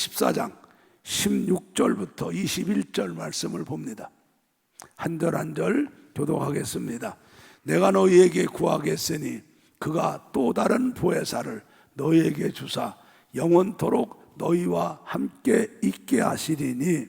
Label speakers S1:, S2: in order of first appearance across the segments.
S1: 14장 16절부터 21절 말씀을 봅니다. 한 절 한 절 교독하겠습니다. 내가 너희에게 구하겠으니 그가 또 다른 보혜사를 너희에게 주사 영원토록 너희와 함께 있게 하시리니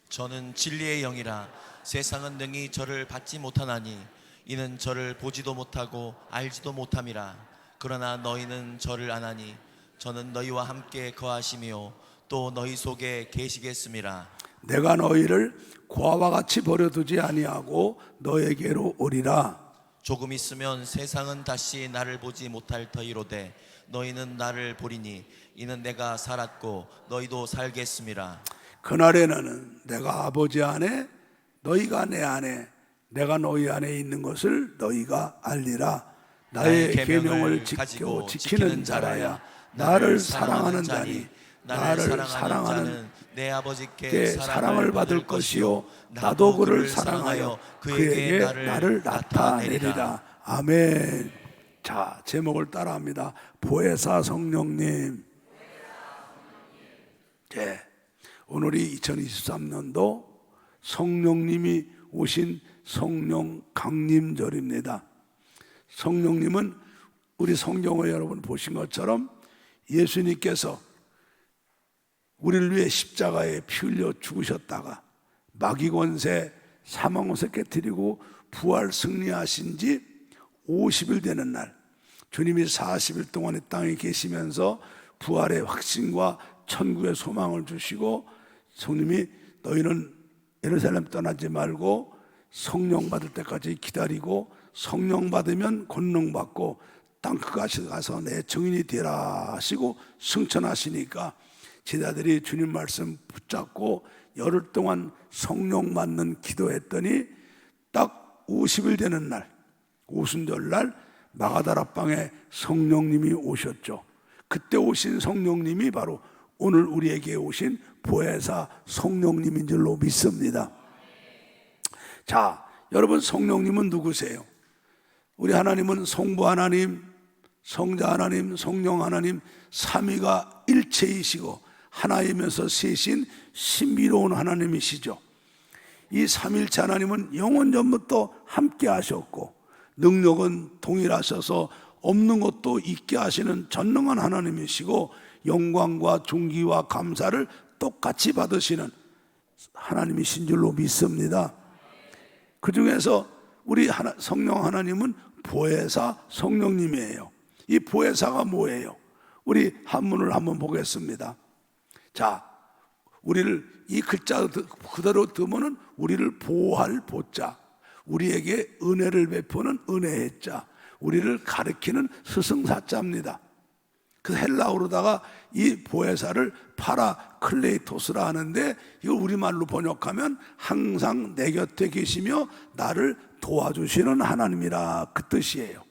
S2: 저는 진리의 영이라 세상은 능히 저를 받지 못하나니 이는 저를 보지도 못하고 알지도 못함이라. 그러나 너희는 저를 아나니 저는 너희와 함께 거하시며 또 너희 속에 계시겠음이라.
S1: 내가 너희를 고아와 같이 버려두지 아니하고 너에게로 오리라.
S2: 조금 있으면 세상은 다시 나를 보지 못할 터이로되 너희는 나를 보리니 이는 내가 살았고 너희도 살겠음이라.
S1: 그날에는 내가 아버지 안에 너희가 내 안에 내가 너희 안에 있는 것을 너희가 알리라. 나의 계명을 지키고 지키는 자라야 나를 사랑하는 자니 나를 사랑하는
S2: 내 아버지께
S1: 사랑을 받을 것이요 나도 그를 사랑하여 그에게 나를 나타내리라. 아멘. 자, 제목을 따라합니다. 보혜사 성령님. 네, 오늘이 2023년도 성령님이 오신 성령 강림절입니다. 성령님은 우리 성경을 여러분 보신 것처럼 예수님께서 우리를 위해 십자가에 피 흘려 죽으셨다가 마귀 권세 사망 권세 깨뜨리고 부활 승리하신 지 50일 되는 날, 주님이 40일 동안 이 땅에 계시면서 부활의 확신과 천국의 소망을 주시고 성령님이 너희는 예루살렘 떠나지 말고 성령 받을 때까지 기다리고 성령 받으면 권능 받고 땅 끝까지 가서 내 증인이 되라 하시고 승천하시니까 제자들이 주님 말씀 붙잡고 열흘 동안 성령 받는 기도했더니 딱 50일 되는 날, 오순절날 마가다락방에 성령님이 오셨죠. 그때 오신 성령님이 바로 오늘 우리에게 오신 보혜사 성령님인 줄로 믿습니다. 자, 여러분, 성령님은 누구세요? 우리 하나님은 성부 하나님, 성자 하나님, 성령 하나님 삼위가 일체이시고 하나이면서 셋인 신비로운 하나님이시죠. 이 삼일체 하나님은 영원 전부터 함께 하셨고 능력은 동일하셔서 없는 것도 있게 하시는 전능한 하나님이시고 영광과 존귀와 감사를 똑같이 받으시는 하나님이신 줄로 믿습니다. 그 중에서 우리 성령 하나님은 보혜사 성령님이에요. 이 보혜사가 뭐예요? 우리 한문을 한번 보겠습니다. 자, 우리를 이 글자 그대로 들으면 우리를 보호할 보자, 우리에게 은혜를 베푸는 은혜의 자, 우리를 가르치는 스승사자입니다. 그 헬라어로다가 이 보혜사를 파라클레이토스라 하는데 이걸 우리말로 번역하면 항상 내 곁에 계시며 나를 도와주시는 하나님이라 그 뜻이에요.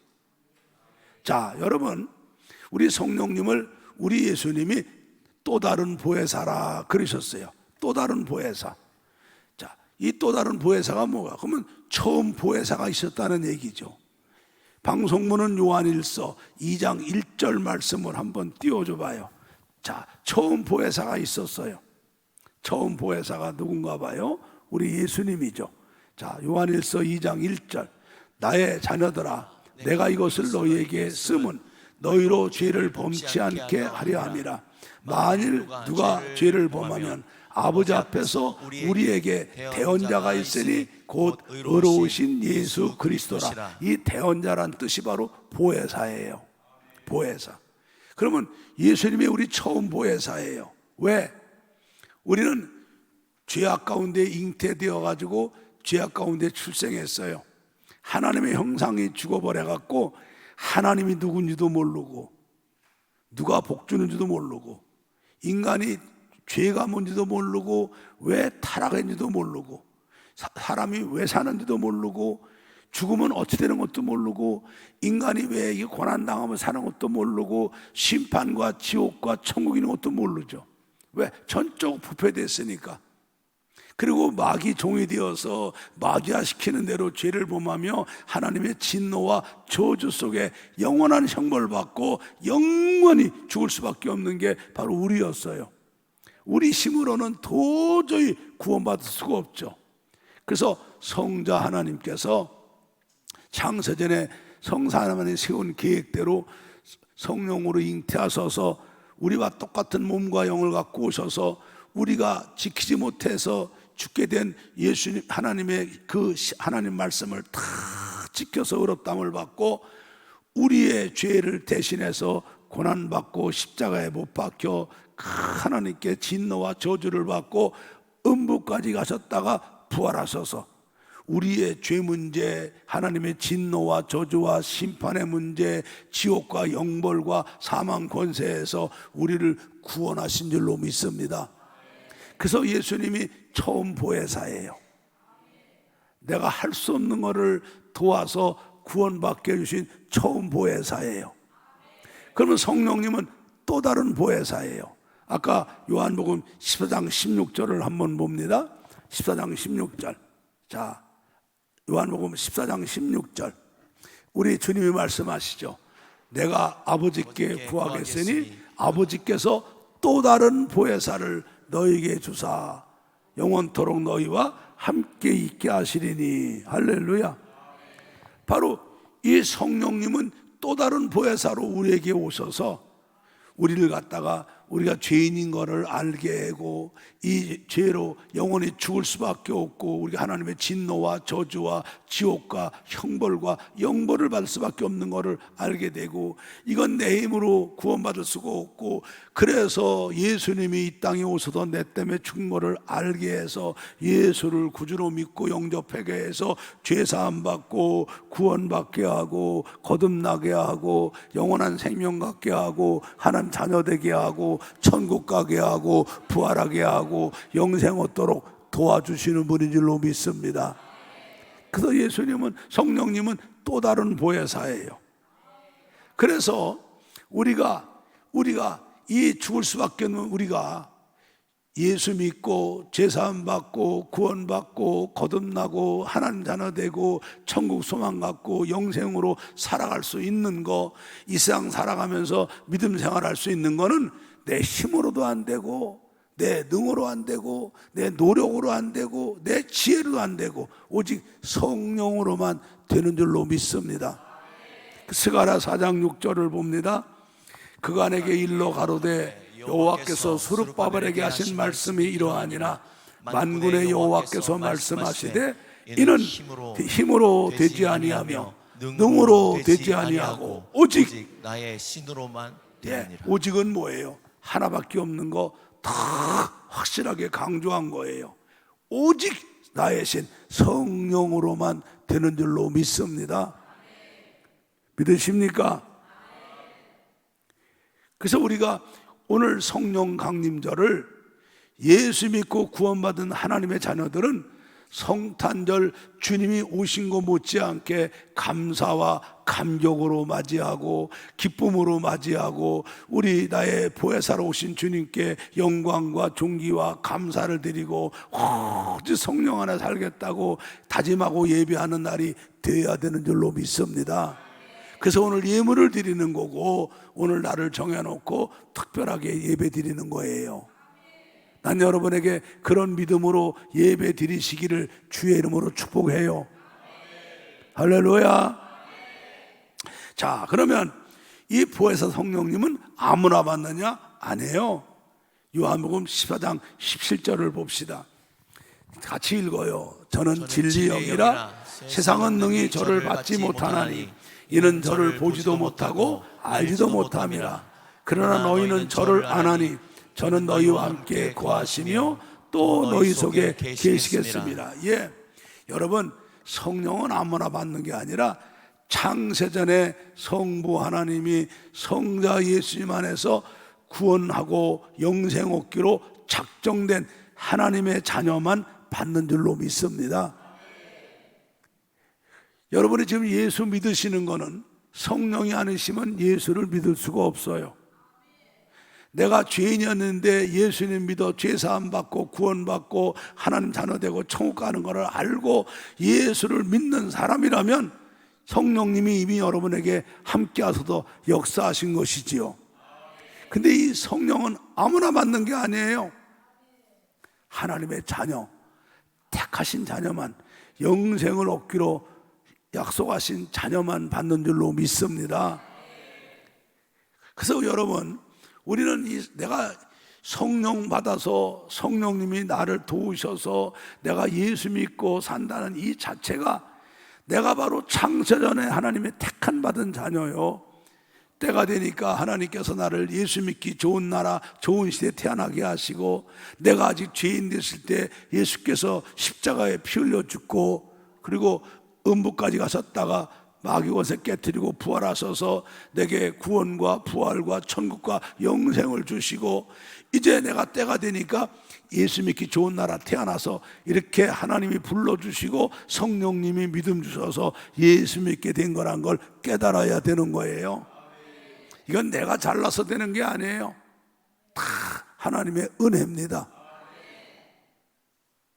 S1: 자, 여러분, 우리 성령님을 우리 예수님이 또 다른 보혜사라 그러셨어요. 또 다른 보혜사. 자, 이 또 다른 보혜사가 뭐가? 그러면 처음 보혜사가 있었다는 얘기죠. 방송문은 요한일서 2장 1절 말씀을 한번 띄워줘 봐요. 자, 처음 보혜사가 있었어요. 처음 보혜사가 누군가 봐요? 우리 예수님이죠. 자, 요한일서 2장 1절. 나의 자녀들아, 내가 이것을 너희에게 쓰면 너희로 죄를 범치 않게 하려 함이라. 만일 누가 죄를 범하면 아버지 앞에서 우리에게 대언자가 있으니 곧 의로우신 예수 그리스도라. 이 대언자란 뜻이 바로 보혜사예요. 보혜사. 그러면 예수님이 우리 처음 보혜사예요. 왜? 우리는 죄악 가운데 잉태되어 가지고 죄악 가운데 출생했어요. 하나님의 형상이 죽어버려 갖고 하나님이 누군지도 모르고 누가 복 주는지도 모르고 인간이 죄가 뭔지도 모르고 왜 타락했는지도 모르고 사람이 왜 사는지도 모르고 죽으면 어찌 되는 것도 모르고 인간이 왜 이게 고난당하면 사는 것도 모르고 심판과 지옥과 천국 있는 것도 모르죠. 왜? 전적 부패됐으니까. 그리고 마귀 종이 되어서 마귀화 시키는 대로 죄를 범하며 하나님의 진노와 저주 속에 영원한 형벌을 받고 영원히 죽을 수밖에 없는 게 바로 우리였어요. 우리 힘으로는 도저히 구원받을 수가 없죠. 그래서 성자 하나님께서 창세전에 성사 하나님이 세운 계획대로 성령으로 잉태하셔서 우리와 똑같은 몸과 영을 갖고 오셔서 우리가 지키지 못해서 죽게 된 예수님 하나님의 그 하나님 말씀을 다 지켜서 의롭다함을 받고 우리의 죄를 대신해서 고난받고 십자가에 못 박혀 하나님께 진노와 저주를 받고 음부까지 가셨다가 부활하셔서 우리의 죄 문제, 하나님의 진노와 저주와 심판의 문제, 지옥과 영벌과 사망 권세에서 우리를 구원하신 줄로 믿습니다. 그래서 예수님이 처음 보혜사예요. 내가 할 수 없는 것을 도와서 구원받게 해주신 처음 보혜사예요. 그러면 성령님은 또 다른 보혜사예요. 아까 요한복음 14장 16절을 한번 봅니다. 14장 16절. 자, 요한복음 14장 16절. 우리 주님이 말씀하시죠. 내가 아버지께 구하겠으니 아버지께서 또 다른 보혜사를 너희에게 주사 영원토록 너희와 함께 있게 하시리니. 할렐루야. 바로 이 성령님은 또 다른 보혜사로 우리에게 오셔서 우리를 갖다가 우리가 죄인인 것을 알게 하고 이 죄로 영원히 죽을 수밖에 없고 우리가 하나님의 진노와 저주와 지옥과 형벌과 영벌을 받을 수밖에 없는 것을 알게 되고 이건 내 힘으로 구원받을 수가 없고 그래서 예수님이 이 땅에 오셔서 내 때문에 죽은 것을 알게 해서 예수를 구주로 믿고 영접하게 해서 죄사함 받고 구원받게 하고 거듭나게 하고 영원한 생명 갖게 하고 하나님 자녀 되게 하고 천국 가게 하고 부활하게 하고 영생 얻도록 도와주시는 분인 줄로 믿습니다. 그래서 예수님은 성령님은 또 다른 보혜사예요. 그래서 우리가 이 죽을 수밖에 없는 우리가 예수 믿고 제사함 받고 구원받고 거듭나고 하나님 자녀 되고 천국 소망 갖고 영생으로 살아갈 수 있는 거, 이 세상 살아가면서 믿음 생활할 수 있는 거는 내 힘으로도 안 되고 내 능으로 안 되고 내 노력으로 안 되고 내 지혜로도 안 되고 오직 성령으로만 되는 줄로 믿습니다. 스가랴 4장 6절을 봅니다. 그간에게 일러 가로되 여호와께서 스룹바벨에게 하신 말씀이 이러하니라. 만군의 여호와께서 말씀하시되 이는 힘으로 되지 아니하며 능으로 되지 아니하고 오직
S2: 나의 신으로만 되느니라.
S1: 오직은 뭐예요? 하나밖에 없는 거 다 확실하게 강조한 거예요. 오직 나의 신 성령으로만 되는 줄로 믿습니다. 믿으십니까? 그래서 우리가 오늘 성령 강림절을 예수 믿고 구원받은 하나님의 자녀들은 성탄절 주님이 오신 것 못지않게 감사와 감격으로 맞이하고 기쁨으로 맞이하고 우리 나의 보혜사로 오신 주님께 영광과 존귀와 감사를 드리고 오직 성령 안에 살겠다고 다짐하고 예배하는 날이 되어야 되는 줄로 믿습니다. 그래서 오늘 예물을 드리는 거고 오늘 날을 정해놓고 특별하게 예배 드리는 거예요. 난 여러분에게 그런 믿음으로 예배 드리시기를 주의 이름으로 축복해요. 할렐루야. 자, 그러면 이 보혜사 성령님은 아무나 받느냐? 아니에요. 요한복음 14장 17절을 봅시다. 같이 읽어요. 저는 진리 영이라 세상은 능히 저를 받지 못하나니 이는 저를 보지도 못하고 알지도 못함이라. 그러나 너희는 저를 아나니 저는 너희와 함께 거하시며 또 너희 속에 계시겠습니다. 예, 여러분 성령은 아무나 받는 게 아니라 창세전에 성부 하나님이 성자 예수님 안에서 구원하고 영생 얻기로 작정된 하나님의 자녀만 받는 줄로 믿습니다. 여러분이 지금 예수 믿으시는 거는 성령이 아니시면 예수를 믿을 수가 없어요. 내가 죄인이었는데 예수님 믿어 죄사함 받고 구원받고 하나님 자녀 되고 천국 가는 것을 알고 예수를 믿는 사람이라면 성령님이 이미 여러분에게 함께 하셔서 역사하신 것이지요. 근데 이 성령은 아무나 받는 게 아니에요. 하나님의 자녀, 택하신 자녀만, 영생을 얻기로 약속하신 자녀만 받는 줄로 믿습니다. 그래서 여러분, 우리는 내가 성령 받아서 성령님이 나를 도우셔서 내가 예수 믿고 산다는 이 자체가 내가 바로 창세전에 하나님의 택한 받은 자녀요. 때가 되니까 하나님께서 나를 예수 믿기 좋은 나라, 좋은 시대에 태어나게 하시고, 내가 아직 죄인 됐을 때 예수께서 십자가에 피 흘려 죽고, 그리고 음부까지 가셨다가 마귀 권세 깨뜨리고 부활하셔서 내게 구원과 부활과 천국과 영생을 주시고, 이제 내가 때가 되니까 예수 믿기 좋은 나라 태어나서 이렇게 하나님이 불러주시고 성령님이 믿음 주셔서 예수 믿게 된 거란 걸 깨달아야 되는 거예요. 이건 내가 잘나서 되는 게 아니에요. 다 하나님의 은혜입니다.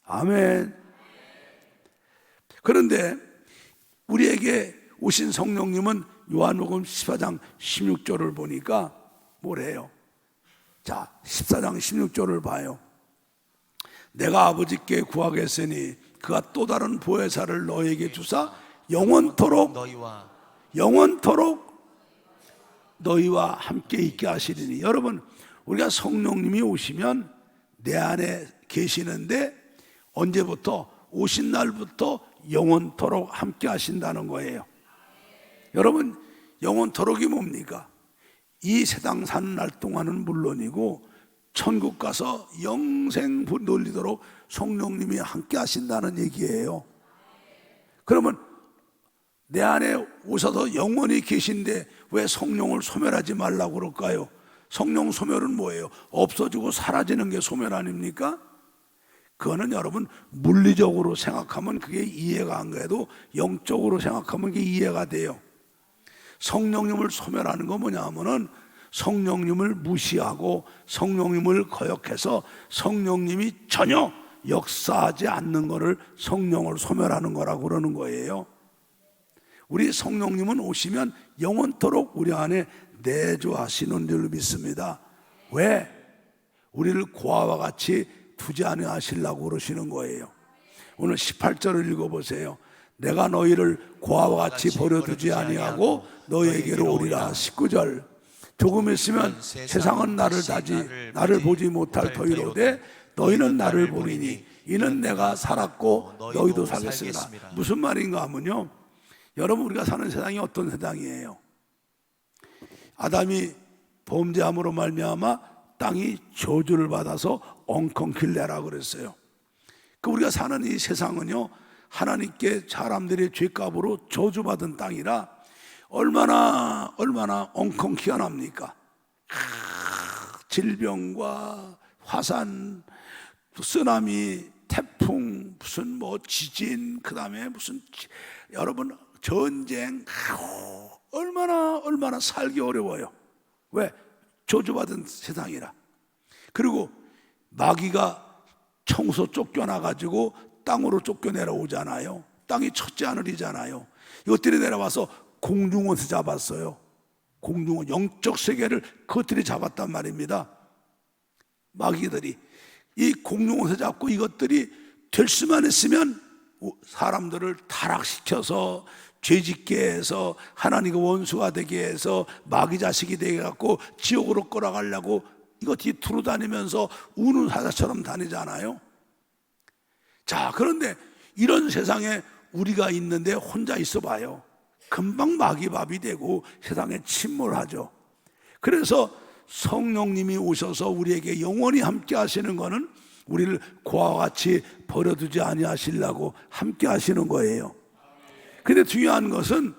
S1: 아멘. 그런데 우리에게 오신 성령님은 요한복음 14장 16절을 보니까 뭐래요? 자, 14장 16절을 봐요. 내가 아버지께 구하겠으니 그가 또 다른 보혜사를 너에게 주사 영원토록 너희와 함께 있게 하시리니. 여러분, 우리가 성령님이 오시면 내 안에 계시는데 언제부터? 오신 날부터 영원토록 함께 하신다는 거예요. 여러분, 영원토록이 뭡니까? 이 세상 사는 날 동안은 물론이고 천국 가서 영생 돌리도록 성령님이 함께 하신다는 얘기예요. 그러면 내 안에 오셔서 영원히 계신데 왜 성령을 소멸하지 말라고 그럴까요? 성령 소멸은 뭐예요? 없어지고 사라지는 게 소멸 아닙니까? 그거는 여러분 물리적으로 생각하면 그게 이해가 안 가도 영적으로 생각하면 그게 이해가 돼요. 성령님을 소멸하는 건 뭐냐 하면은 성령님을 무시하고 성령님을 거역해서 성령님이 전혀 역사하지 않는 것을 성령을 소멸하는 거라고 그러는 거예요. 우리 성령님은 오시면 영원토록 우리 안에 내주하시는 줄 믿습니다. 왜? 우리를 고아와 같이 두지 않으 하시려고 그러시는 거예요. 오늘 18절을 읽어보세요. 내가 너희를 고아와 같이 버려두지 아니하고 너희에게로 오리라. 19절. 조금 있으면 세상은 나를 보지 못할 터이로되 너희는 나를 보리니 이는 내가 살았고 너희도 살겠습니다. 무슨 말인가 하면요, 여러분, 우리가 사는 세상이 어떤 세상이에요? 아담이 범죄함으로 말미암아 땅이 저주를 받아서 엉겅길래라 그랬어요. 그 우리가 사는 이 세상은요, 하나님께 사람들의 죄값으로 저주받은 땅이라 얼마나 엉겅퀴가 납니까? 질병과 화산, 쓰나미, 태풍, 무슨 지진, 그 다음에 무슨 여러분 전쟁, 얼마나 살기 어려워요. 왜? 저주받은 세상이라. 그리고 마귀가 청소 쫓겨나가지고 땅으로 쫓겨내려 오잖아요. 땅이 첫째 하늘이잖아요. 이것들이 내려와서 공중원에서 잡았어요. 공중원, 영적 세계를 그것들이 잡았단 말입니다. 마귀들이 이 공중원에서 잡고 이것들이 될 수만 있으면 사람들을 타락시켜서 죄짓게 해서 하나님과 원수가 되게 해서 마귀 자식이 되게 갖고 지옥으로 끌어가려고 이것들이 두루 다니면서 우는 사자처럼 다니잖아요. 자, 그런데 이런 세상에 우리가 있는데 혼자 있어 봐요. 금방 마귀밥이 되고 세상에 침몰하죠. 그래서 성령님이 오셔서 우리에게 영원히 함께 하시는 것은 우리를 고아와 같이 버려두지 아니하시려고 함께 하시는 거예요. 근데 중요한 것은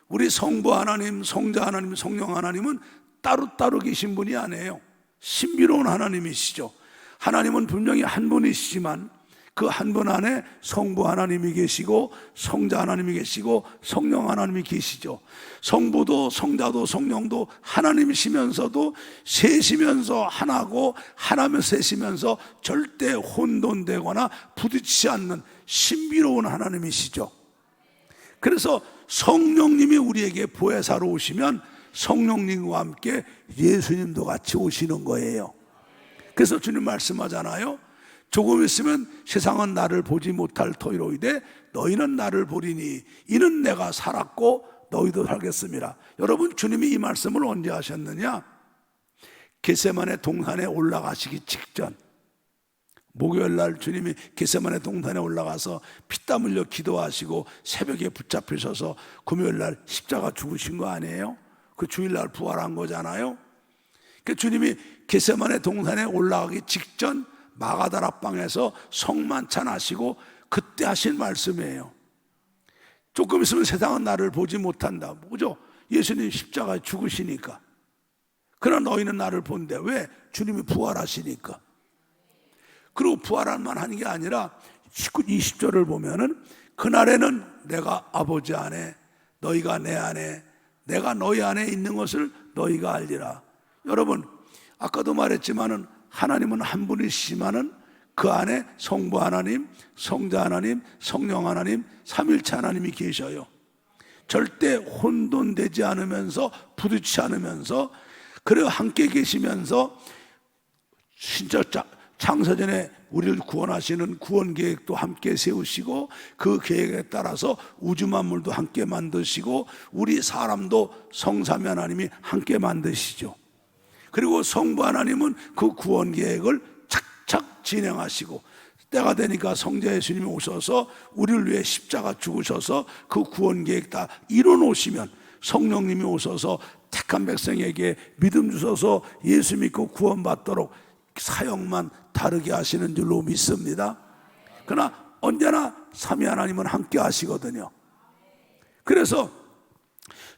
S1: 우리 성부 하나님, 성자 하나님, 성령 하나님은 따로따로 계신 분이 아니에요. 신비로운 하나님이시죠. 하나님은 분명히 한 분이시지만 그 한 분 안에 성부 하나님이 계시고 성자 하나님이 계시고 성령 하나님이 계시죠. 성부도 성자도 성령도 하나님이시면서도 셋이면서 하나고 하나면서 셋이면서 절대 혼돈되거나 부딪히지 않는 신비로운 하나님이시죠. 그래서 성령님이 우리에게 보혜사로 오시면 성령님과 함께 예수님도 같이 오시는 거예요. 그래서 주님 말씀하잖아요. 조금 있으면 세상은 나를 보지 못할 터이로이되 너희는 나를 보리니 이는 내가 살았고 너희도 살겠습니다. 여러분, 주님이 이 말씀을 언제 하셨느냐? 겟세마네 동산에 올라가시기 직전, 목요일 날 주님이 겟세마네 동산에 올라가서 피땀 흘려 기도하시고 새벽에 붙잡히셔서 금요일 날 십자가 죽으신 거 아니에요? 그 주일날 부활한 거잖아요. 그 주님이 겟세마네 동산에 올라가기 직전 마가다라 방에서 성만찬 하시고 그때 하신 말씀이에요. 조금 있으면 세상은 나를 보지 못한다. 뭐죠? 예수님 십자가에 죽으시니까. 그러나 너희는 나를 본대. 왜? 주님이 부활하시니까. 그리고 부활할만 하는 게 아니라 20절을 보면은 그날에는 내가 아버지 안에 너희가 내 안에 내가 너희 안에 있는 것을 너희가 알리라. 여러분, 아까도 말했지만은 하나님은 한 분이시지만은 그 안에 성부 하나님, 성자 하나님, 성령 하나님, 삼일체 하나님이 계셔요. 절대 혼돈되지 않으면서 부딪히지 않으면서, 그리고 함께 계시면서 신적 창세전에 우리를 구원하시는 구원 계획도 함께 세우시고 그 계획에 따라서 우주 만물도 함께 만드시고 우리 사람도 성삼위 하나님이 함께 만드시죠. 그리고 성부 하나님은 그 구원 계획을 착착 진행하시고 때가 되니까 성자 예수님이 오셔서 우리를 위해 십자가 죽으셔서 그 구원 계획 다 이뤄놓으시면 성령님이 오셔서 택한 백성에게 믿음 주셔서 예수 믿고 구원받도록 사역만 다르게 하시는 줄로 믿습니다. 그러나 언제나 삼위 하나님은 함께 하시거든요. 그래서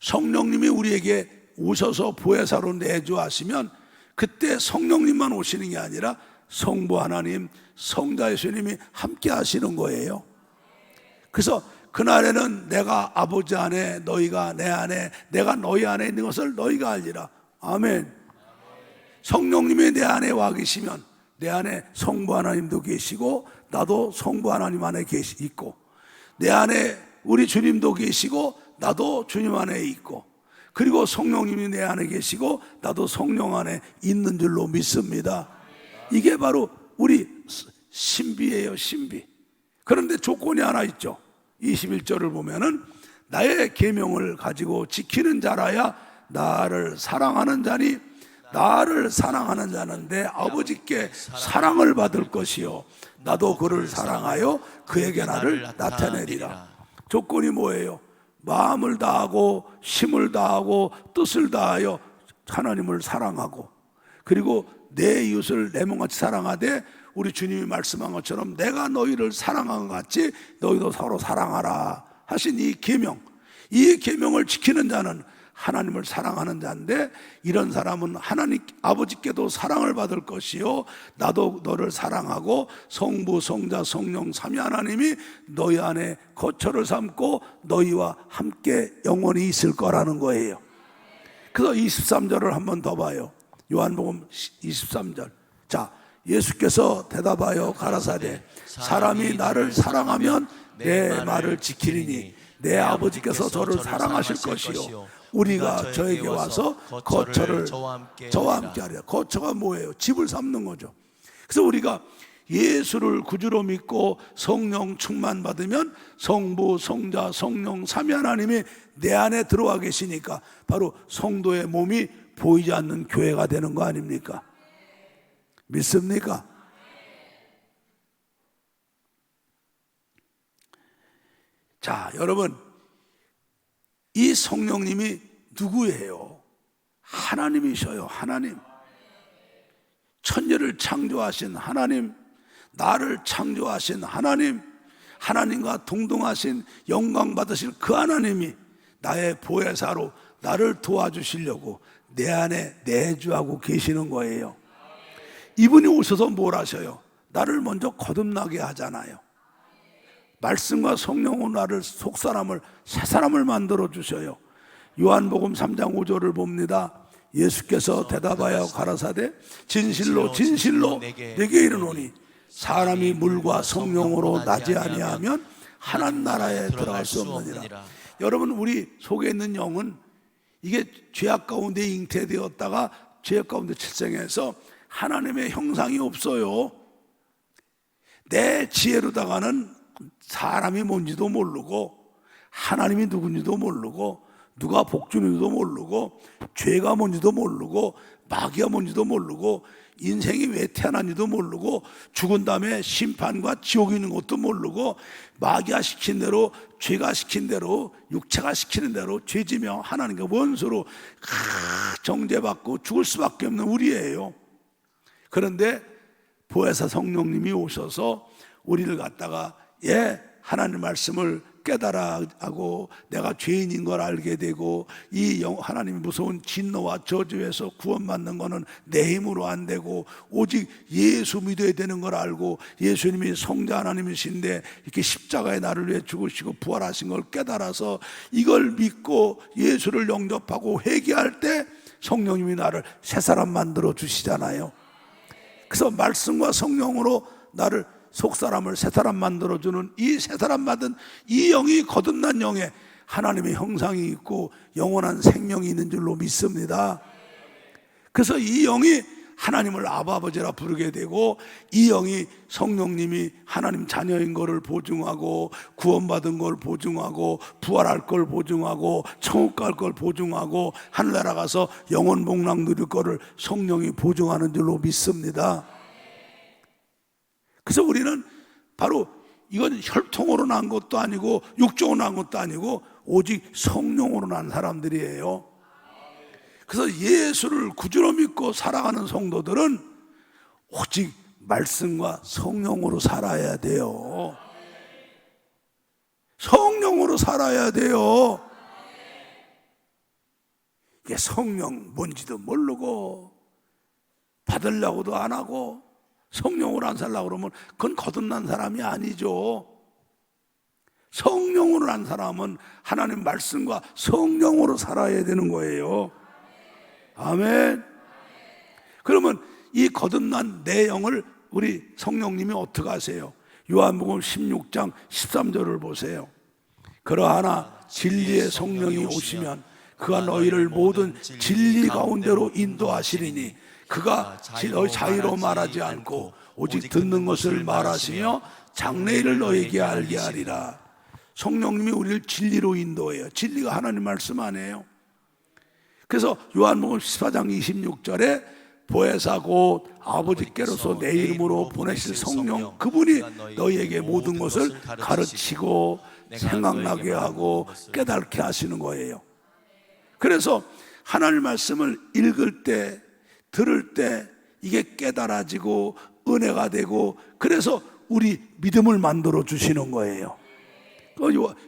S1: 성령님이 우리에게 오셔서 보혜사로 내주하시면 그때 성령님만 오시는 게 아니라 성부 하나님, 성자 예수님이 함께 하시는 거예요. 그래서 그날에는 내가 아버지 안에 너희가 내 안에 내가 너희 안에 있는 것을 너희가 알리라. 아멘. 성령님이 내 안에 와 계시면 내 안에 성부 하나님도 계시고 나도 성부 하나님 안에 있고 내 안에 우리 주님도 계시고 나도 주님 안에 있고 그리고 성령님이 내 안에 계시고 나도 성령 안에 있는 줄로 믿습니다. 이게 바로 우리 신비예요, 신비. 그런데 조건이 하나 있죠. 21절을 보면은 나의 계명을 가지고 지키는 자라야 나를 사랑하는 자니 나를 사랑하는 자는 내 아버지께 사랑을 받을 것이요 나도 그를 사랑하여 그에게 나를 나타내리라. 조건이 뭐예요? 마음을 다하고 힘을 다하고 뜻을 다하여 하나님을 사랑하고 그리고 내 이웃을 내 몸같이 사랑하되 우리 주님이 말씀한 것처럼 내가 너희를 사랑한 것 같이 너희도 서로 사랑하라 하신 이 계명, 이 계명을 지키는 자는 하나님을 사랑하는 자인데 이런 사람은 하나님 아버지께도 사랑을 받을 것이요 나도 너를 사랑하고 성부 성자 성령 삼위 하나님이 너희 안에 거처를 삼고 너희와 함께 영원히 있을 거라는 거예요. 그래서 23절을 한 번 더 봐요. 요한복음 23절. 자, 예수께서 대답하여 가라사대 사람이 나를 사랑하면 내 말을 지키리니 내 아버지께서 저를 사랑하실 것이요 우리가 저에게 와서 거처를 저와 함께 하리라. 거처가 뭐예요? 집을 삼는 거죠. 그래서 우리가 예수를 구주로 믿고 성령 충만 받으면 성부, 성자, 성령 삼위 하나님이 내 안에 들어와 계시니까 바로 성도의 몸이 보이지 않는 교회가 되는 거 아닙니까? 믿습니까? 자, 여러분, 이 성령님이 누구예요? 하나님이셔요. 하나님. 천지를 창조하신 하나님, 나를 창조하신 하나님, 하나님과 동등하신 영광 받으실 그 하나님이 나의 보혜사로 나를 도와주시려고 내 안에 내주하고 계시는 거예요. 이분이 오셔서 뭘 하셔요? 나를 먼저 거듭나게 하잖아요. 말씀과 성령으로 나를 속사람을 새사람을 만들어 주셔요. 요한복음 3장 5절을 봅니다. 예수께서 대답하여 가라사대 진실로 진실로 내게 이르노니 사람이 물과 성령으로 나지 아니하면 하나님 나라에 들어갈 수 없느니라. 여러분, 우리 속에 있는 영은 이게 죄악 가운데 잉태되었다가 죄악 가운데 출생해서 하나님의 형상이 없어요. 내 지혜로다가는 사람이 뭔지도 모르고 하나님이 누군지도 모르고 누가 복주는지도 모르고 죄가 뭔지도 모르고 마귀가 뭔지도 모르고 인생이 왜 태어난지도 모르고 죽은 다음에 심판과 지옥이 있는 것도 모르고 마귀가 시킨 대로 죄가 시킨 대로 육체가 시키는 대로 죄지며 하나님과 원수로 정죄받고 죽을 수밖에 없는 우리예요. 그런데 보혜사 성령님이 오셔서 우리를 갖다가 하나님 말씀을 깨달아 하고 내가 죄인인 걸 알게 되고 이 하나님의 무서운 진노와 저주에서 구원받는 것은 내 힘으로 안 되고 오직 예수 믿어야 되는 걸 알고 예수님이 성자 하나님이신데 이렇게 십자가에 나를 위해 죽으시고 부활하신 걸 깨달아서 이걸 믿고 예수를 영접하고 회개할 때 성령님이 나를 새 사람 만들어 주시잖아요. 그래서 말씀과 성령으로 나를 속사람을 새 사람 만들어주는 이 새 사람 받은 이 영이 거듭난 영에 하나님의 형상이 있고 영원한 생명이 있는 줄로 믿습니다. 그래서 이 영이 하나님을 아버지라 부르게 되고 이 영이 성령님이 하나님 자녀인 것을 보증하고 구원받은 걸 보증하고 부활할 걸 보증하고 천국 갈 걸 보증하고 하늘나라 가서 영원 복락 누릴 거를 성령이 보증하는 줄로 믿습니다. 그래서 우리는 바로 이건 혈통으로 난 것도 아니고 육적으로 난 것도 아니고 오직 성령으로 난 사람들이에요. 그래서 예수를 구주로 믿고 살아가는 성도들은 오직 말씀과 성령으로 살아야 돼요. 성령으로 살아야 돼요. 이게 성령 뭔지도 모르고 받으려고도 안 하고 성령으로 안 살려고 그러면 그건 거듭난 사람이 아니죠. 성령으로 난 사람은 하나님 말씀과 성령으로 살아야 되는 거예요. 아멘. 그러면 이 거듭난 내 영을 우리 성령님이 어떻게 하세요? 요한복음 16장 13절을 보세요. 그러하나 진리의 성령이 오시면 그가 너희를 모든 진리 가운데로 인도하시리니 그가 너희 자유로 말하지 않고 오직 듣는 것을 말하시며 장래일을 너희에게 알게 하리라. 성령님이 우리를 진리로 인도해요. 진리가 하나님 말씀 아니에요. 그래서 요한복음 14장 26절에 보혜사 곧 아버지께로서 내 이름으로 보내실 성령 그분이 너희에게 모든 것을 가르치고 생각나게 하고 깨닫게 하시는 거예요. 그래서 하나님 말씀을 읽을 때 들을 때 이게 깨달아지고 은혜가 되고 그래서 우리 믿음을 만들어 주시는 거예요.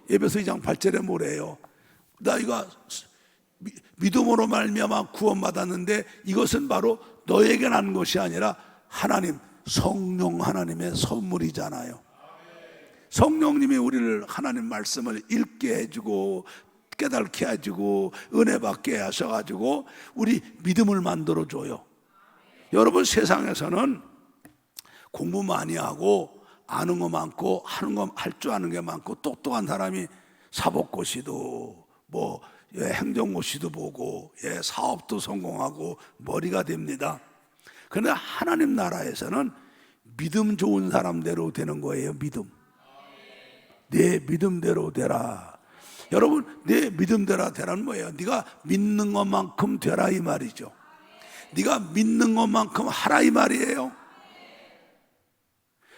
S1: 에베소 2장 8절에 뭐래요? 너희가 믿음으로 말미암아 구원받았는데 이것은 바로 너에게 난 것이 아니라 하나님 성령 하나님의 선물이잖아요. 성령님이 우리를 하나님 말씀을 읽게 해주고 깨닫게 해주고 은혜 받게 하셔가지고 우리 믿음을 만들어줘요. 여러분 세상에서는 공부 많이 하고 아는 거 많고 하는 거 할 줄 아는 게 많고 똑똑한 사람이 사법고시도 뭐 행정고시도 보고 사업도 성공하고 머리가 됩니다. 그런데 하나님 나라에서는 믿음 좋은 사람대로 되는 거예요. 믿음. 내 믿음대로 되라. 여러분 내 믿음대로 되라는 뭐예요? 네가 믿는 것만큼 되라 이 말이죠. 네가 믿는 것만큼 하라 이 말이에요.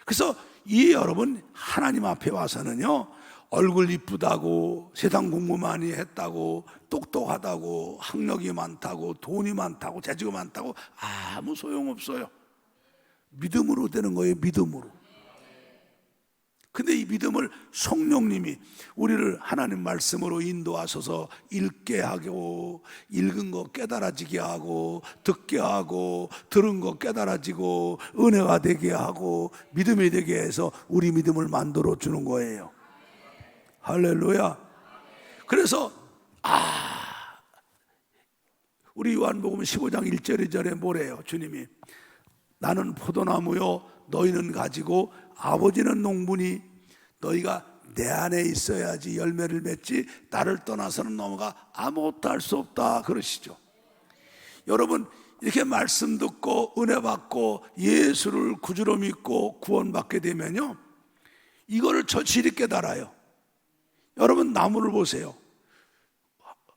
S1: 그래서 이 여러분 하나님 앞에 와서는요 얼굴 이쁘다고 세상 공부 많이 했다고 똑똑하다고 학력이 많다고 돈이 많다고 재주가 많다고 아무 소용없어요. 믿음으로 되는 거예요. 믿음으로. 근데 이 믿음을 성령님이 우리를 하나님 말씀으로 인도하셔서 읽게 하고 읽은 거 깨달아지게 하고 듣게 하고 들은 거 깨달아지고 은혜가 되게 하고 믿음이 되게 해서 우리 믿음을 만들어 주는 거예요. 할렐루야. 그래서 우리 요한복음 15장 1절 2절에 뭐래요? 주님이 나는 포도나무요 너희는 가지고 아버지는 농부니 너희가 내 안에 있어야지 열매를 맺지 나를 떠나서는 너무가 아무것도 할 수 없다 그러시죠. 여러분 이렇게 말씀 듣고 은혜 받고 예수를 구주로 믿고 구원받게 되면요, 이거를 절실히 깨달아요. 여러분, 나무를 보세요.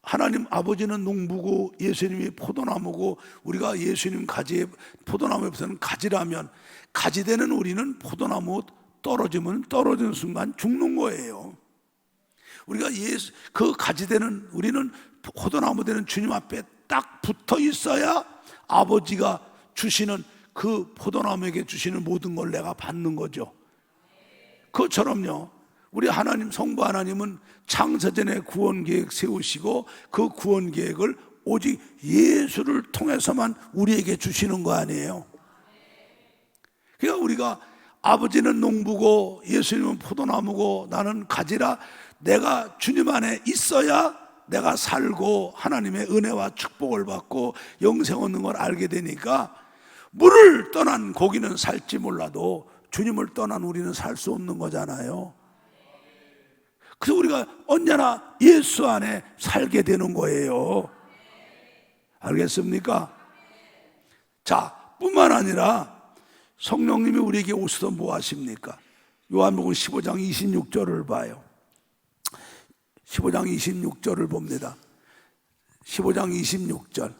S1: 하나님 아버지는 농부고 예수님이 포도나무고, 우리가 예수님 가지에 포도나무 옆에서는 가지라면, 가지 되는 우리는 포도나무 떨어지면 떨어지는 순간 죽는 거예요. 우리가 그 가지 되는 우리는 포도나무 되는 주님 앞에 딱 붙어 있어야 아버지가 주시는 그 포도나무에게 주시는 모든 걸 내가 받는 거죠. 그것처럼요, 우리 하나님, 성부 하나님은 창세전에 구원 계획 세우시고 그 구원 계획을 오직 예수를 통해서만 우리에게 주시는 거 아니에요. 그러니까 우리가 아버지는 농부고 예수님은 포도나무고 나는 가지라, 내가 주님 안에 있어야 내가 살고 하나님의 은혜와 축복을 받고 영생 얻는 걸 알게 되니까, 물을 떠난 고기는 살지 몰라도 주님을 떠난 우리는 살 수 없는 거잖아요. 그래서 우리가 언제나 예수 안에 살게 되는 거예요. 알겠습니까? 자, 뿐만 아니라 성령님이 우리에게 오셔서 뭐 하십니까? 요한복음 15장 26절을 봐요. 15장 26절을 봅니다. 15장 26절,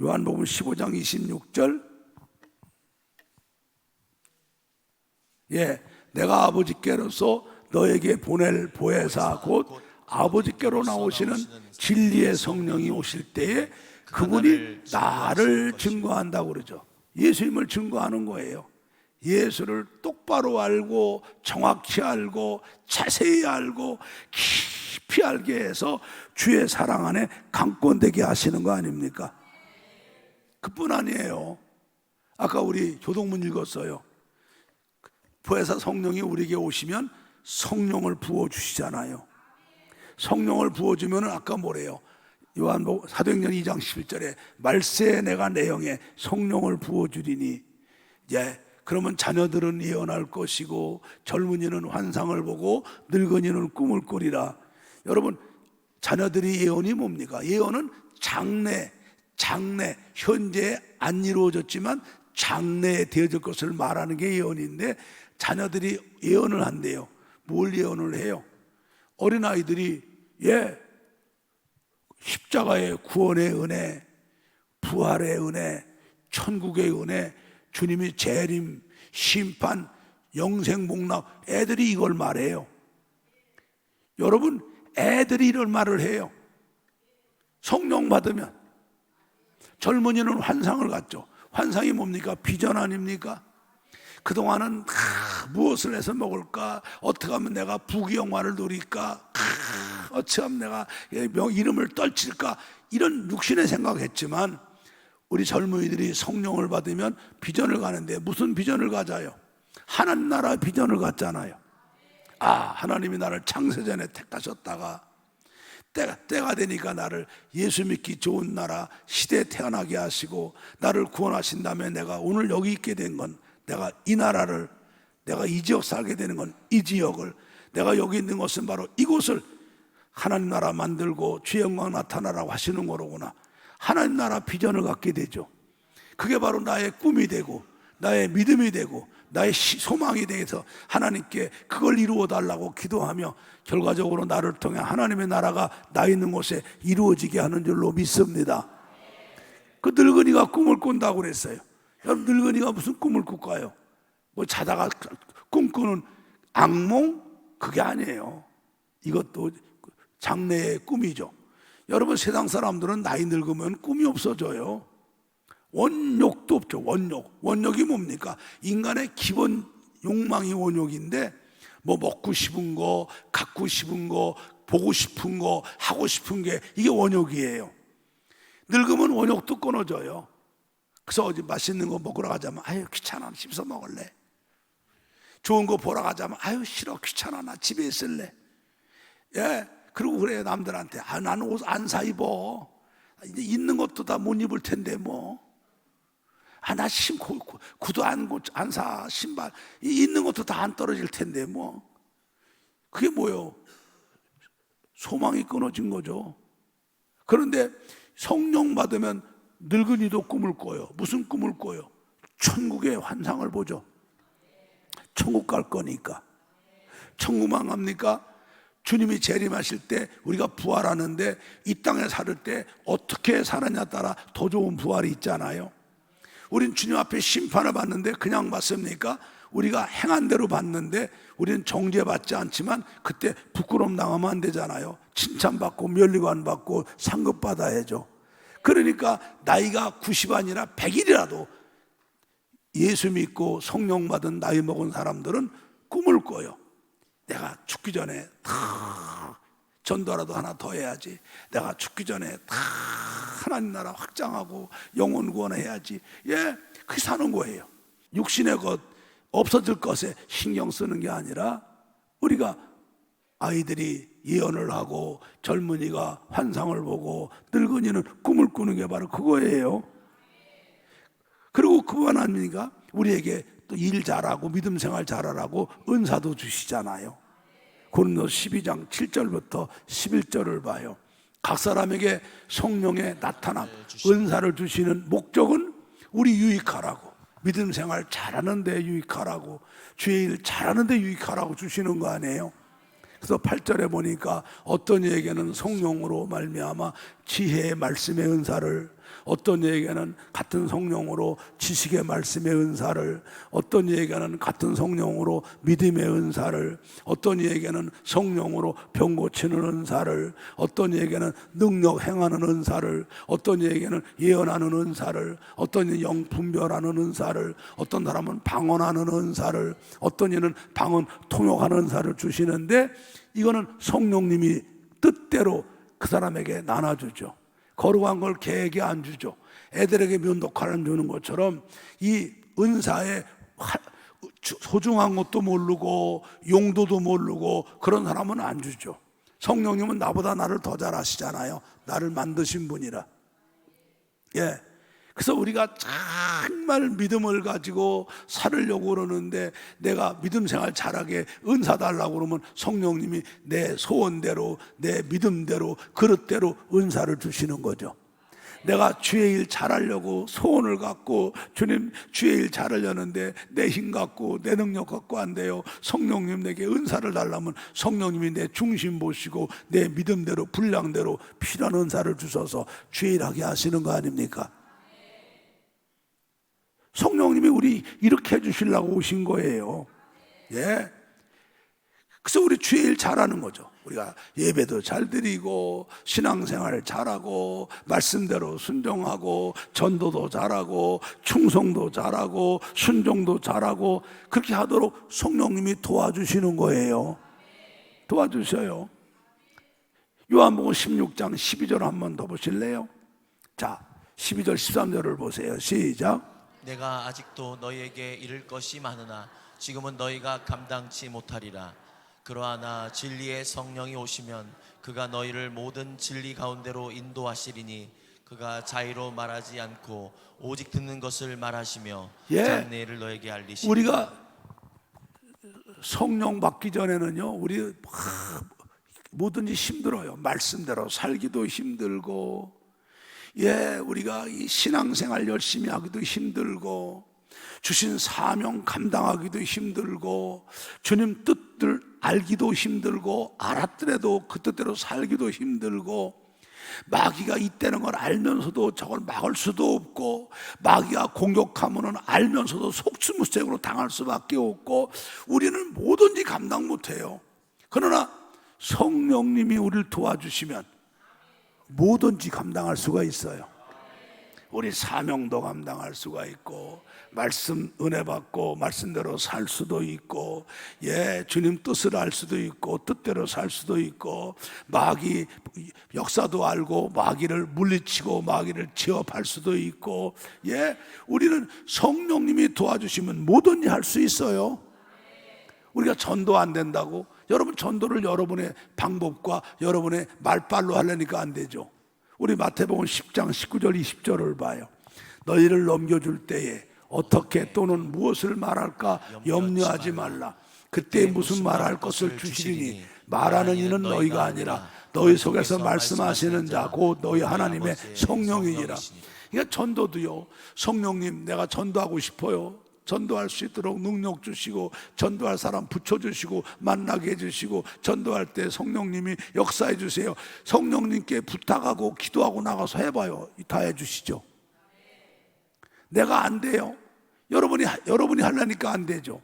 S1: 요한복음 15장 26절. 예, 내가 아버지께로서 너에게 보낼 보혜사 곧 아버지께로 나오시는 진리의 성령이 오실 때에 그분이 나를 증거한다고 그러죠. 예수님을 증거하는 거예요. 예수를 똑바로 알고 정확히 알고 자세히 알고 깊이 알게 해서 주의 사랑 안에 강권되게 하시는 거 아닙니까? 그뿐 아니에요. 아까 우리 교동문 읽었어요. 보혜사 성령이 우리에게 오시면 성령을 부어주시잖아요. 성령을 부어주면 아까 뭐래요? 요한복음 사도행전 2장 11절에 말세에 내가 내 영에 성령을 부어주리니, 그러면 자녀들은 예언할 것이고 젊은이는 환상을 보고 늙은이는 꿈을 꾸리라. 여러분, 자녀들이 예언이 뭡니까? 예언은 장래 현재 안 이루어졌지만 장래에 되어질 것을 말하는 게 예언인데, 자녀들이 예언을 한대요. 뭘 예언을 해요? 어린아이들이 십자가의 구원의 은혜, 부활의 은혜, 천국의 은혜, 주님이 재림, 심판, 영생 복락, 애들이 이걸 말해요. 여러분, 애들이 이런 말을 해요. 성령 받으면. 젊은이는 환상을 갖죠. 환상이 뭡니까? 비전 아닙니까? 그동안은 무엇을 해서 먹을까? 어떻게 하면 내가 부귀영화를 누릴까? 어떻게 하면 내가 이름을 떨칠까? 이런 육신의 생각했지만, 우리 젊은이들이 성령을 받으면 비전을 가는데, 무슨 비전을 가져요? 하나님 나라 비전을 갖잖아요. 하나님이 나를 창세전에 택하셨다가 때가 되니까 나를 예수 믿기 좋은 나라 시대에 태어나게 하시고 나를 구원하신 다음에 내가 오늘 여기 있게 된 건, 내가 이 나라를, 내가 이 지역 살게 되는 건 이 지역을, 내가 여기 있는 것은 바로 이곳을 하나님 나라 만들고 주의 영광 나타나라고 하시는 거로구나. 하나님 나라 비전을 갖게 되죠. 그게 바로 나의 꿈이 되고 나의 믿음이 되고 나의 소망이 되어서 하나님께 그걸 이루어 달라고 기도하며 결과적으로 나를 통해 하나님의 나라가 나 있는 곳에 이루어지게 하는 줄로 믿습니다. 그 늙은이가 꿈을 꾼다고 그랬어요. 여러분, 늙은이가 무슨 꿈을 꿀까요? 뭐 자다가 꿈꾸는 악몽? 그게 아니에요. 이것도 장래의 꿈이죠. 여러분, 세상 사람들은 나이 늙으면 꿈이 없어져요. 원욕도 없죠. 원욕이 뭡니까? 인간의 기본 욕망이 원욕인데, 뭐 먹고 싶은 거, 갖고 싶은 거, 보고 싶은 거, 하고 싶은 게, 이게 원욕이에요. 늙으면 원욕도 끊어져요. 그래서 어디 맛있는 거 먹으러 가자면 아유 귀찮아, 씹어 먹을래. 좋은 거 보러 가자면 아유 싫어, 귀찮아, 나 집에 있을래. 그리고 그래, 남들한테 나는 옷 안 사 입어. 이제 있는 것도 다 못 입을 텐데 뭐. 나 구두 안 사, 신발 있는 것도 다 안 떨어질 텐데 뭐. 그게 뭐요? 소망이 끊어진 거죠. 그런데 성령 받으면 늙은이도 꿈을 꿔요. 무슨 꿈을 꿔요? 천국의 환상을 보죠. 천국 갈 거니까. 천국만 갑니까? 주님이 재림하실 때 우리가 부활하는데 이 땅에 살 때 어떻게 살았냐 따라 더 좋은 부활이 있잖아요. 우린 주님 앞에 심판을 받는데 그냥 받습니까? 우리가 행한 대로 받는데 우리는 정죄받지 않지만 그때 부끄러움 당하면 안 되잖아요. 칭찬받고 면리관 받고 상급 받아야죠. 그러니까 나이가 90 아니라 100일이라도 예수 믿고 성령 받은 나이 먹은 사람들은 꿈을 꿔요. 내가 죽기 전에 다 전도라도 하나 더 해야지. 내가 죽기 전에 다 하나님 나라 확장하고 영혼 구원해야지. 예, 그렇게 사는 거예요. 육신의 것, 없어질 것에 신경 쓰는 게 아니라 우리가 아이들이 예언을 하고 젊은이가 환상을 보고 늙은이는 꿈을 꾸는 게 바로 그거예요. 그리고 그뿐 아닙니까? 우리에게 또 일 잘하고 믿음 생활 잘하라고 은사도 주시잖아요. 고린도서 12장 7절부터 11절을 봐요. 각 사람에게 성령의 나타남, 은사를 주시는 목적은 우리 유익하라고, 믿음 생활 잘하는 데 유익하라고, 주의 일 잘하는 데 유익하라고 주시는 거 아니에요? 그래서 8절에 보니까 어떤 이에게는 성령으로 말미암아 지혜의 말씀의 은사를, 어떤 이에게는 같은 성령으로 지식의 말씀의 은사를, 어떤 이에게는 같은 성령으로 믿음의 은사를, 어떤 이에게는 성령으로 병 고치는 은사를, 어떤 이에게는 능력 행하는 은사를, 어떤 이에게는 예언하는 은사를, 어떤 이는 영 분별하는 은사를, 어떤 사람은 방언하는 은사를, 어떤 이는 방언 통역하는 은사를 주시는데 이거는 성령님이 뜻대로 그 사람에게 나눠주죠. 거룩한 걸 개에게 안 주죠. 애들에게 면도칼을 주는 것처럼 이 은사의 소중한 것도 모르고 용도도 모르고 그런 사람은 안 주죠. 성령님은 나보다 나를 더 잘 아시잖아요. 나를 만드신 분이라. 예. 그래서 우리가 정말 믿음을 가지고 살으려고 그러는데 내가 믿음 생활 잘하게 은사 달라고 그러면 성령님이 내 소원대로 내 믿음대로 그릇대로 은사를 주시는 거죠. 내가 주의 일 잘하려고 소원을 갖고 주님 주의 일 잘하려는데 내 힘 갖고 내 능력 갖고 안 돼요. 성령님 내게 은사를 달라면 성령님이 내 중심 보시고 내 믿음대로 분량대로 필요한 은사를 주셔서 주의 일하게 하시는 거 아닙니까? 성령님이 우리 이렇게 해주시려고 오신 거예요. 예. 그래서 우리 주의 일 잘하는 거죠. 우리가 예배도 잘 드리고 신앙생활 잘하고 말씀대로 순종하고 전도도 잘하고 충성도 잘하고 순종도 잘하고 그렇게 하도록 성령님이 도와주시는 거예요. 도와주셔요. 요한복음 16장 12절 한번 더 보실래요? 자, 12절 13절을 보세요. 시작.
S2: 내가 아직도 너희에게 이를 것이 많으나 지금은 너희가 감당치 못하리라. 그러하나 진리의 성령이 오시면 그가 너희를 모든 진리 가운데로 인도하시리니 그가 자의로 말하지 않고 오직 듣는 것을 말하시며 장래를 너에게 알리시리라.
S1: 우리가 성령 받기 전에는요, 우리 뭐든지 힘들어요. 말씀대로 살기도 힘들고, 예, 우리가 이 신앙생활 열심히 하기도 힘들고, 주신 사명 감당하기도 힘들고, 주님 뜻을 알기도 힘들고, 알았더라도 그 뜻대로 살기도 힘들고, 마귀가 있다는 걸 알면서도 저걸 막을 수도 없고, 마귀가 공격하면은 알면서도 속수무책으로 당할 수밖에 없고, 우리는 뭐든지 감당 못해요. 그러나 성령님이 우리를 도와주시면 뭐든지 감당할 수가 있어요. 우리 사명도 감당할 수가 있고, 말씀 은혜 받고 말씀대로 살 수도 있고, 예, 주님 뜻을 알 수도 있고 뜻대로 살 수도 있고, 마귀 역사도 알고 마귀를 물리치고 마귀를 제압할 수도 있고, 예, 우리는 성령님이 도와주시면 뭐든지 할 수 있어요. 우리가 전도 안 된다고, 여러분 전도를 여러분의 방법과 여러분의 말빨로 하려니까 안 되죠. 우리 마태복음 10장 19절 20절을 봐요. 너희를 넘겨줄 때에 어떻게 또는 무엇을 말할까 염려하지 말라. 그때 무슨 말할 것을 주시리니 말하는 이는 너희가 아니라 너희 속에서 말씀하시는 자 곧 너희 하나님의 성령이니라. 그러니까 전도도요, 성령님 내가 전도하고 싶어요. 전도할 수 있도록 능력 주시고, 전도할 사람 붙여주시고, 만나게 해주시고, 전도할 때 성령님이 역사해 주세요. 성령님께 부탁하고 기도하고 나가서 해봐요. 다 해주시죠. 내가 안 돼요. 여러분이 하려니까 안 되죠.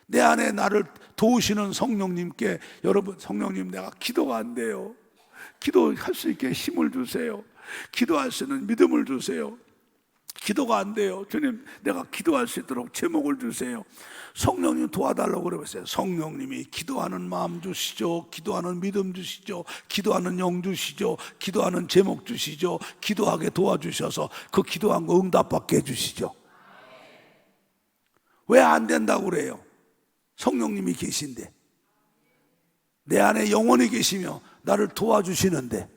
S1: 내 안에 나를 도우시는 성령님께, 여러분, 성령님 내가 기도가 안 돼요. 기도할 수 있게 힘을 주세요. 기도할 수 있는 믿음을 주세요. 기도가 안 돼요. 주님, 내가 기도할 수 있도록 제목을 주세요. 성령님 도와달라고 그러세요. 성령님이 기도하는 마음 주시죠. 기도하는 믿음 주시죠. 기도하는 영 주시죠. 기도하는 제목 주시죠. 기도하게 도와주셔서 그 기도한 거 응답받게 해주시죠. 왜 안 된다고 그래요? 성령님이 계신데, 내 안에 영원히 계시며 나를 도와주시는데.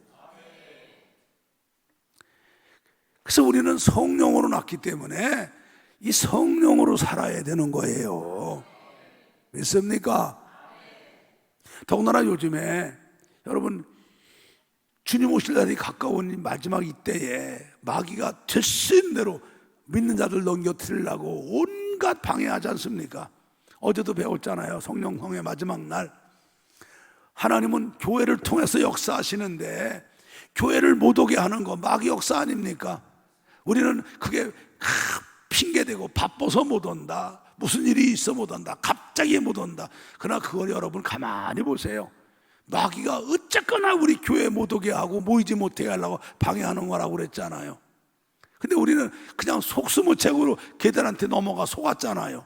S1: 그래서 우리는 성령으로 났기 때문에 이 성령으로 살아야 되는 거예요. 믿습니까? 더군다나 요즘에 여러분, 주님 오실 날이 가까운 마지막 이때에 마귀가 되신 대로 믿는 자들 넘겨뜨리려고 온갖 방해하지 않습니까? 어제도 배웠잖아요. 성령성의 마지막 날, 하나님은 교회를 통해서 역사하시는데 교회를 못 오게 하는 거 마귀 역사 아닙니까? 우리는 그게 핑계대고 바빠서 못 온다, 무슨 일이 있어 못 온다, 갑자기 못 온다. 그러나 그걸 여러분 가만히 보세요. 마귀가 어쨌거나 우리 교회 못 오게 하고 모이지 못하게 하려고 방해하는 거라고 그랬잖아요. 근데 우리는 그냥 속수무책으로 걔들한테 넘어가 속았잖아요.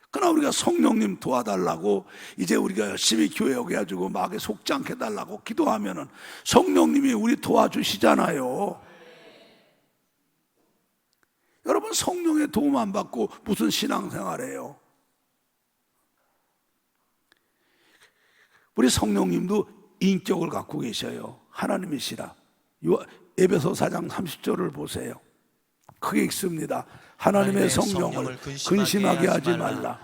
S1: 그러나 우리가 성령님 도와달라고 이제 우리가 열심히 교회 오게 해주고 마귀 속지 않게 해달라고 기도하면은 성령님이 우리 도와주시잖아요. 여러분, 성령의 도움 안 받고 무슨 신앙생활해요? 우리 성령님도 인격을 갖고 계셔요. 하나님이시라. 에베소 4장 30절을 보세요. 크게 읽습니다. 하나님의 성령을 근심하게 하지 말라.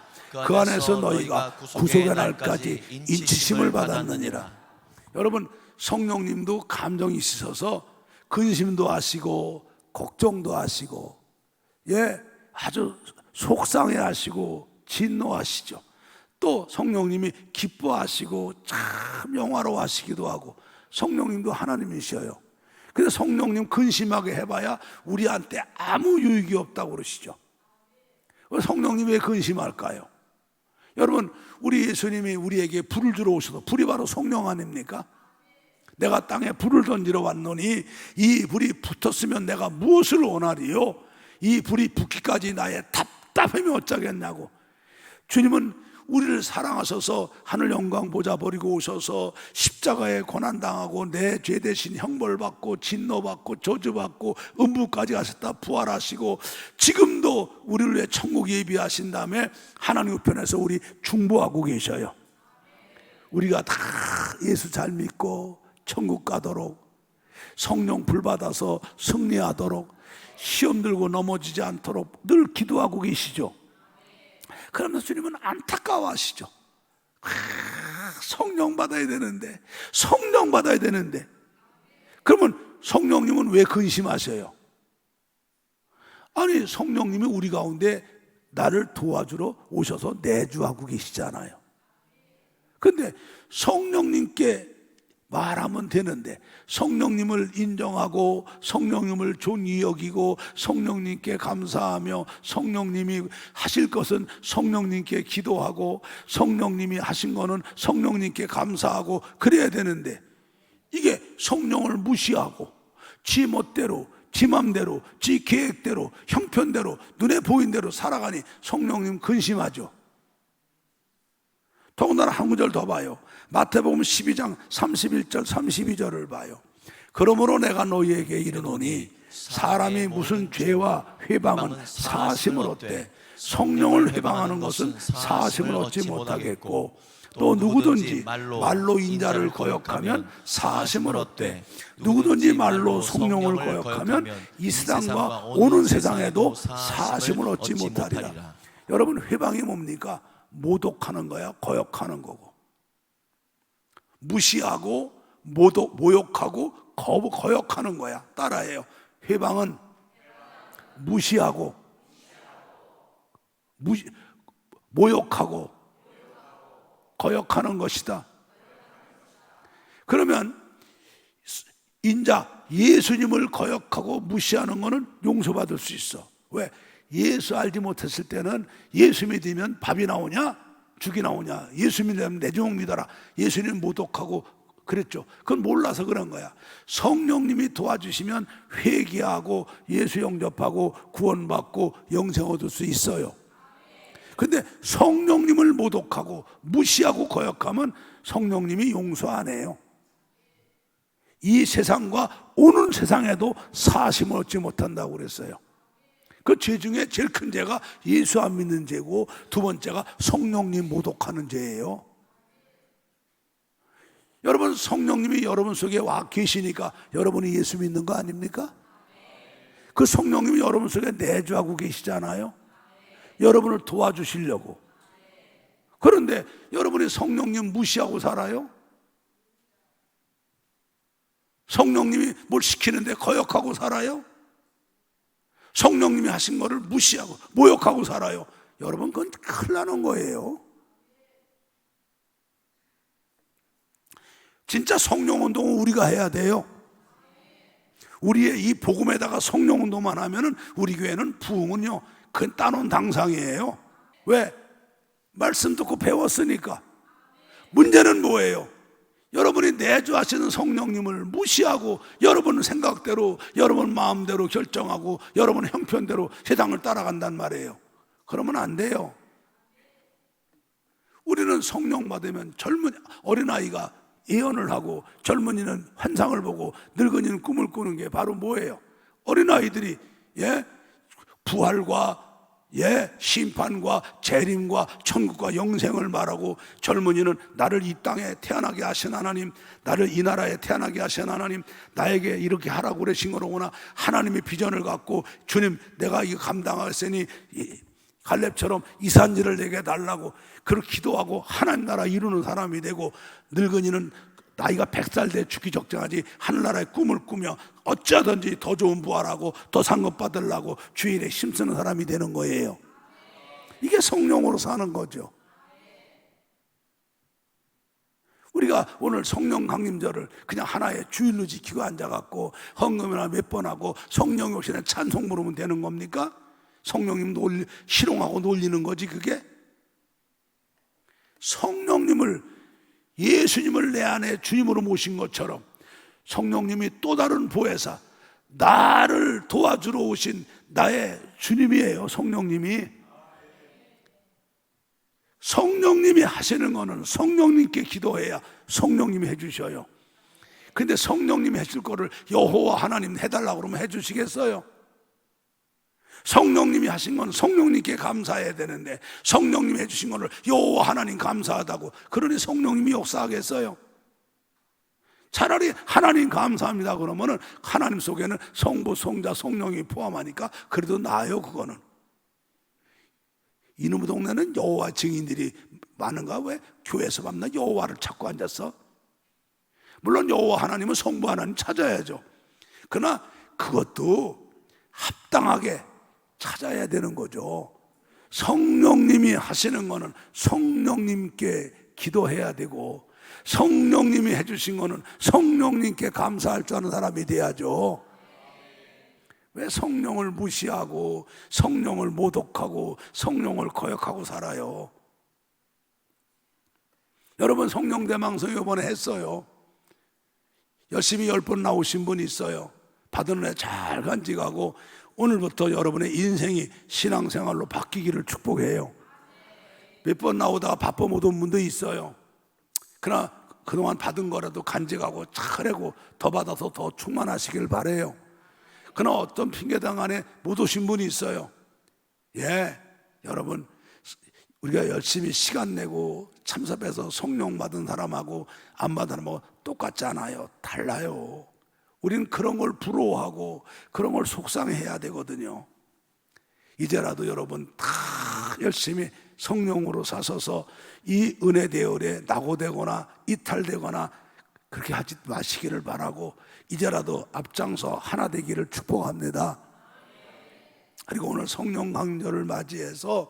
S1: 그 안에서 너희가 구속의 날까지 인치심을 받았느니라. 여러분, 성령님도 감정이 있으셔서 근심도 하시고 걱정도 하시고, 아주 속상해 하시고 진노하시죠. 또 성령님이 기뻐하시고 참 영화로워하시기도 하고. 성령님도 하나님이셔요. 근데 성령님 근심하게 해봐야 우리한테 아무 유익이 없다고 그러시죠. 성령님 왜 근심할까요? 여러분, 우리 예수님이 우리에게 불을 주러 오셔서, 불이 바로 성령 아닙니까? 내가 땅에 불을 던지러 왔노니 이 불이 붙었으면 내가 무엇을 원하리요? 이 불이 붙기까지 나의 답답함이 어쩌겠냐고. 주님은 우리를 사랑하셔서 하늘 영광 보좌 버리고 오셔서 십자가에 고난당하고 내 죄 대신 형벌받고 진노받고 저주받고 음부까지 가셨다 부활하시고 지금도 우리를 위해 천국 예비하신 다음에 하나님 우편에서 우리 중보하고 계셔요. 우리가 다 예수 잘 믿고 천국 가도록, 성령 불 받아서 승리하도록, 시험 들고 넘어지지 않도록 늘 기도하고 계시죠. 그러면서 주님은 안타까워하시죠. 성령 받아야 되는데, 성령 받아야 되는데. 그러면 성령님은 왜 근심하셔요? 아니, 성령님이 우리 가운데 나를 도와주러 오셔서 내주하고 계시잖아요. 근데 성령님께 말하면 되는데, 성령님을 인정하고 성령님을 존귀 여기고 성령님께 감사하며 성령님이 하실 것은 성령님께 기도하고 성령님이 하신 거는 성령님께 감사하고 그래야 되는데, 이게 성령을 무시하고 지 멋대로 지 맘대로 지 계획대로 형편대로 눈에 보인 대로 살아가니 성령님 근심하죠. 더군다나 한 구절 더 봐요. 마태복음 12장 31절 32절을 봐요. 그러므로 내가 너희에게 이르노니 사람이 무슨 죄와 회방은 사하심을 얻되 성령을 회방하는 것은 사하심을 얻지 못하겠고, 또 누구든지 말로 인자를 거역하면 사하심을 얻되 누구든지 말로 성령을 거역하면 이 세상과 오는 세상에도 사하심을 얻지 못하리라. 여러분, 회방이 뭡니까? 모독하는 거야, 거역하는 거고. 무시하고 모욕하고 거역하는 거야. 따라해요. 회방은 무시하고 모욕하고 거역하는 것이다. 그러면 인자 예수님을 거역하고 무시하는 것은 용서받을 수 있어. 왜? 예수 알지 못했을 때는 예수 믿으면 밥이 나오냐 죽이 나오냐, 예수 믿으면 내 종 믿어라, 예수님 모독하고 그랬죠. 그건 몰라서 그런 거야. 성령님이 도와주시면 회개하고 예수 영접하고 구원받고 영생 얻을 수 있어요. 근데 성령님을 모독하고 무시하고 거역하면 성령님이 용서 안 해요. 이 세상과 오는 세상에도 사심을 얻지 못한다고 그랬어요. 그 죄 중에 제일 큰 죄가 예수 안 믿는 죄고, 두 번째가 성령님 모독하는 죄예요. 여러분, 성령님이 여러분 속에 와 계시니까 여러분이 예수 믿는 거 아닙니까? 그 성령님이 여러분 속에 내주하고 계시잖아요. 여러분을 도와주시려고. 그런데 여러분이 성령님 무시하고 살아요? 성령님이 뭘 시키는데 거역하고 살아요? 성령님이 하신 거를 무시하고 모욕하고 살아요? 여러분, 그건 큰일 나는 거예요. 진짜 성령 운동은 우리가 해야 돼요. 우리의 이 복음에다가 성령 운동만 하면은 우리 교회는 부흥은요, 그건 따놓은 당상이에요. 왜? 말씀 듣고 배웠으니까. 문제는 뭐예요? 여러분이 내주하시는 성령님을 무시하고 여러분 생각대로, 여러분 마음대로 결정하고 여러분 형편대로 세상을 따라간단 말이에요. 그러면 안 돼요. 우리는 성령 받으면 어린아이가 예언을 하고 젊은이는 환상을 보고 늙은이는 꿈을 꾸는 게 바로 뭐예요? 어린아이들이 부활과 심판과 재림과 천국과 영생을 말하고, 젊은이는 나를 이 땅에 태어나게 하신 하나님, 나를 이 나라에 태어나게 하신 하나님, 나에게 이렇게 하라고 그러신 거로구나. 하나님의 비전을 갖고, 주님 내가 이거 감당하겠으니 갈렙처럼 이 산지를 내게 달라고 그렇게 기도하고 하나님 나라 이루는 사람이 되고, 늙은이는 나이가 100살 돼 죽기 적정하지 하늘나라의 꿈을 꾸며 어쩌든지 더 좋은 부활하고 더 상급 받으려고 주일에 힘쓰는 사람이 되는 거예요. 이게 성령으로 사는 거죠. 우리가 오늘 성령 강림절을 그냥 하나의 주일로 지키고 앉아갖고 헌금이나 몇 번 하고 성령 오시는 찬송 부르면 되는 겁니까? 성령님 희롱하고 놀리는 거지 그게? 성령님을, 예수님을 내 안에 주님으로 모신 것처럼 성령님이 또 다른 보혜사, 나를 도와주러 오신 나의 주님이에요. 성령님이 하시는 거는 성령님께 기도해야 성령님이 해주셔요. 근데 성령님이 해줄 거를 여호와 하나님 해달라고 그러면 해주시겠어요? 성령님이 하신 건 성령님께 감사해야 되는데 성령님이 해주신 거를 여호와 하나님 감사하다고 그러니 성령님이 역사하겠어요? 차라리 하나님 감사합니다 그러면은 하나님 속에는 성부, 성자, 성령이 포함하니까 그래도 나아요. 그거는 이놈의 동네는 여호와 증인들이 많은가? 왜 교회에서 밤낮 여호와를 찾고 앉았어? 물론 여호와 하나님은 성부 하나님 찾아야죠. 그러나 그것도 합당하게 찾아야 되는 거죠. 성령님이 하시는 거는 성령님께 기도해야 되고, 성령님이 해주신 거는 성령님께 감사할 줄 아는 사람이 돼야죠. 왜 성령을 무시하고 성령을 모독하고 성령을 거역하고 살아요? 여러분, 성령 대망성 이번에 했어요. 열심히 10번 나오신 분이 있어요. 받은 은혜 잘 간직하고 오늘부터 여러분의 인생이 신앙생활로 바뀌기를 축복해요. 몇 번 나오다가 바빠 못 온 분도 있어요. 그러나 그동안 받은 거라도 간직하고 잘하고 더 받아서 더 충만하시길 바라요. 그러나 어떤 핑계당 안에 못 오신 분이 있어요. 여러분, 우리가 열심히 시간 내고 참석해서 성령 받은 사람하고 안 받은 사람하고 똑같지 않아요. 달라요. 우리는 그런 걸 부러워하고 그런 걸 속상해야 되거든요. 이제라도 여러분 다 열심히 성령으로 사셔서 이 은혜 대열에 낙오되거나 이탈되거나 그렇게 하지 마시기를 바라고, 이제라도 앞장서 하나 되기를 축복합니다. 그리고 오늘 성령 강렬을 맞이해서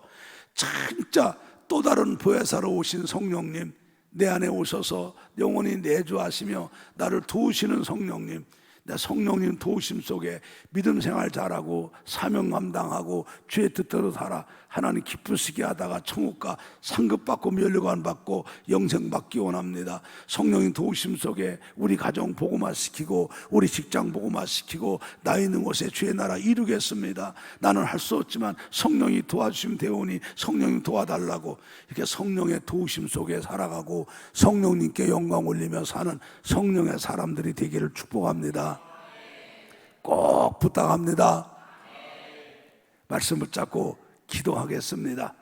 S1: 진짜 또 다른 보혜사로 오신 성령님, 내 안에 오셔서 영원히 내주하시며 나를 도우시는 성령님, 내 성령님 도우심 속에 믿음 생활 잘하고 사명 감당하고 주의 뜻대로 살아 하나님 기쁘시게 하다가 천국과 상급받고 면류관 받고 영생 받기 원합니다. 성령님 도우심 속에 우리 가정 복음화시키고 우리 직장 복음화시키고 나 있는 곳에 주의 나라 이루겠습니다. 나는 할 수 없지만 성령이 도와주시면 되오니 성령님 도와달라고 이렇게 성령의 도우심 속에 살아가고 성령님께 영광 올리며 사는 성령의 사람들이 되기를 축복합니다. 꼭 부탁합니다. 말씀 붙잡고 기도하겠습니다.